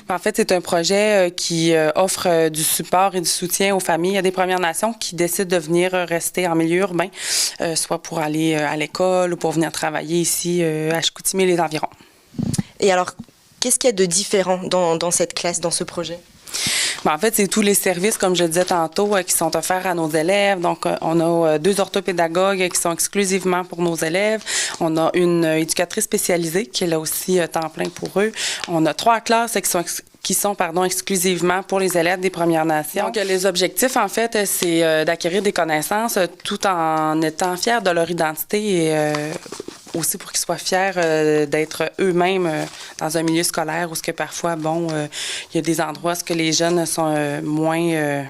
En fait, c'est un projet qui offre du support et du soutien aux familles des Premières Nations qui décident de venir rester en milieu urbain, soit pour aller à l'école ou pour venir travailler ici à Chicoutimi et les environs. Et alors, qu'est-ce qu'il y a de différent dans cette classe, dans ce projet? En fait, c'est tous les services, comme je disais tantôt, qui sont offerts à nos élèves. Donc, on a 2 orthopédagogues qui sont exclusivement pour nos élèves. On a une éducatrice spécialisée qui est là aussi temps plein pour eux. On a 3 classes qui sont exclusivement pour les élèves des Premières Nations. Donc, les objectifs, en fait, c'est d'acquérir des connaissances tout en étant fiers de leur identité et aussi pour qu'ils soient fiers d'être eux-mêmes dans un milieu scolaire où ce que parfois, il y a des endroits où ce que les jeunes sont moins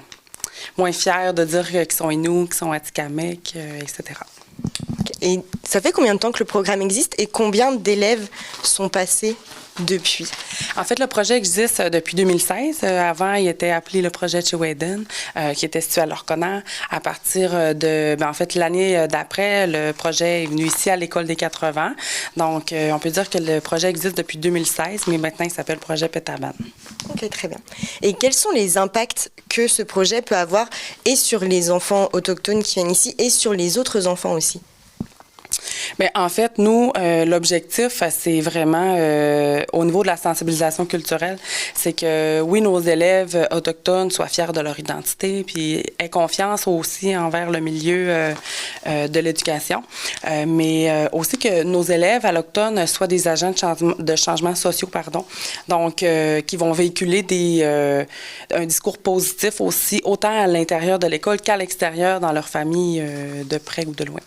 fiers de dire qu'ils sont Inuits, qu'ils sont Atikamekw, etc. Et ça fait combien de temps que le programme existe et combien d'élèves sont passés depuis? En fait, le projet existe depuis 2016. Avant, il était appelé le projet Chiwedan, qui était situé à Lorconnard. À partir de, l'année d'après, le projet est venu ici à l'École des 80. Donc, on peut dire que le projet existe depuis 2016, mais maintenant, il s'appelle projet Petaban. OK, très bien. Et quels sont les impacts que ce projet peut avoir et sur les enfants autochtones qui viennent ici et sur les autres enfants aussi? Bien, en fait, nous, l'objectif, c'est vraiment au niveau de la sensibilisation culturelle, c'est que, oui, nos élèves autochtones soient fiers de leur identité, puis aient confiance aussi envers le milieu de l'éducation, mais aussi que nos élèves allochtones soient des agents de changement sociaux, donc qui vont véhiculer un discours positif aussi, autant à l'intérieur de l'école qu'à l'extérieur dans leur famille, de près ou de loin.